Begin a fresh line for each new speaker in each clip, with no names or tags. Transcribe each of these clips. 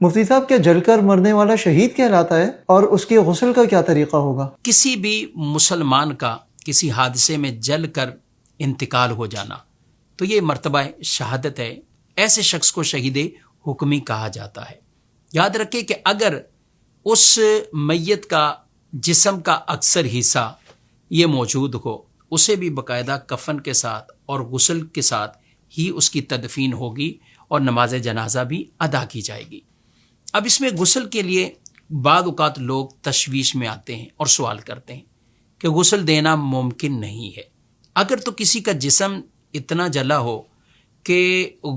مفتی صاحب، کیا جل کر مرنے والا شہید کہلاتا ہے اور اس کے غسل کا کیا طریقہ ہوگا؟
کسی بھی مسلمان کا کسی حادثے میں جل کر انتقال ہو جانا تو یہ مرتبہ شہادت ہے. ایسے شخص کو شہید حکمی کہا جاتا ہے. یاد رکھیں کہ اگر اس میت کا جسم کا اکثر حصہ یہ موجود ہو، اسے بھی باقاعدہ کفن کے ساتھ اور غسل کے ساتھ ہی اس کی تدفین ہوگی اور نماز جنازہ بھی ادا کی جائے گی. اب اس میں غسل کے لیے بعض اوقات لوگ تشویش میں آتے ہیں اور سوال کرتے ہیں کہ غسل دینا ممکن نہیں ہے. اگر تو کسی کا جسم اتنا جلا ہو کہ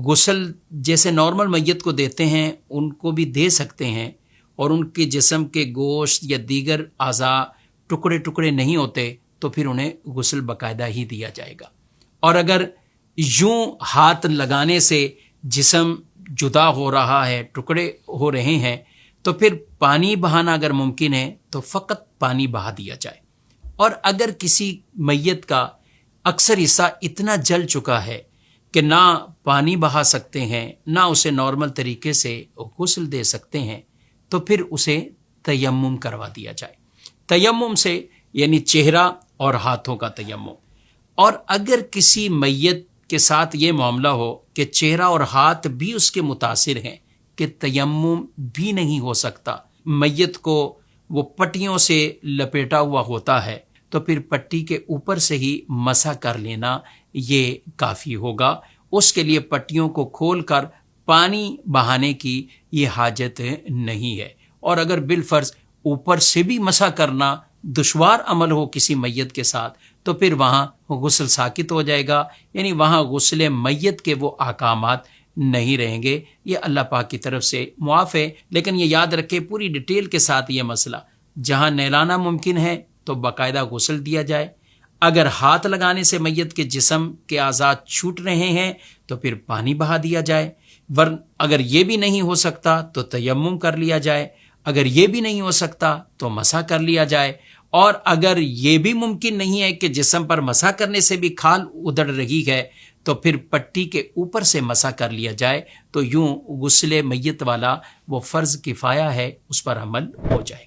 غسل جیسے نارمل میت کو دیتے ہیں ان کو بھی دے سکتے ہیں، اور ان کے جسم کے گوشت یا دیگر اعضاء ٹکڑے ٹکڑے نہیں ہوتے تو پھر انہیں غسل باقاعدہ ہی دیا جائے گا. اور اگر یوں ہاتھ لگانے سے جسم جدا ہو رہا ہے، ٹکڑے ہو رہے ہیں، تو پھر پانی بہانا اگر ممکن ہے تو فقط پانی بہا دیا جائے. اور اگر کسی میت کا اکثر حصہ اتنا جل چکا ہے کہ نہ پانی بہا سکتے ہیں نہ اسے نارمل طریقے سے غسل دے سکتے ہیں تو پھر اسے تیمم کروا دیا جائے. تیمم سے یعنی چہرہ اور ہاتھوں کا تیمم. اور اگر کسی میت کے ساتھ یہ معاملہ ہو کہ چہرہ اور ہاتھ بھی اس کے متاثر ہیں کہ تیمم بھی نہیں ہو سکتا، میت کو وہ پٹیوں سے لپیٹا ہوا ہوتا ہے، تو پھر پٹی کے اوپر سے ہی مسح کر لینا یہ کافی ہوگا. اس کے لیے پٹیوں کو کھول کر پانی بہانے کی یہ حاجت نہیں ہے. اور اگر بالفرض اوپر سے بھی مسح کرنا دشوار عمل ہو کسی میت کے ساتھ تو پھر وہاں غسل ساقط ہو جائے گا، یعنی وہاں غسل میت کے وہ احکامات نہیں رہیں گے. یہ اللہ پاک کی طرف سے معاف ہے. لیکن یہ یاد رکھے پوری ڈیٹیل کے ساتھ یہ مسئلہ جہاں نہلانا ممکن ہے تو باقاعدہ غسل دیا جائے. اگر ہاتھ لگانے سے میت کے جسم کے اعضاء چھوٹ رہے ہیں تو پھر پانی بہا دیا جائے. ورنہ اگر یہ بھی نہیں ہو سکتا تو تیمم کر لیا جائے. اگر یہ بھی نہیں ہو سکتا تو مسح کر لیا جائے. اور اگر یہ بھی ممکن نہیں ہے کہ جسم پر مسح کرنے سے بھی کھال ادڑ رہی ہے تو پھر پٹی کے اوپر سے مسح کر لیا جائے. تو یوں غسل میت والا وہ فرض کفایہ ہے، اس پر عمل ہو جائے.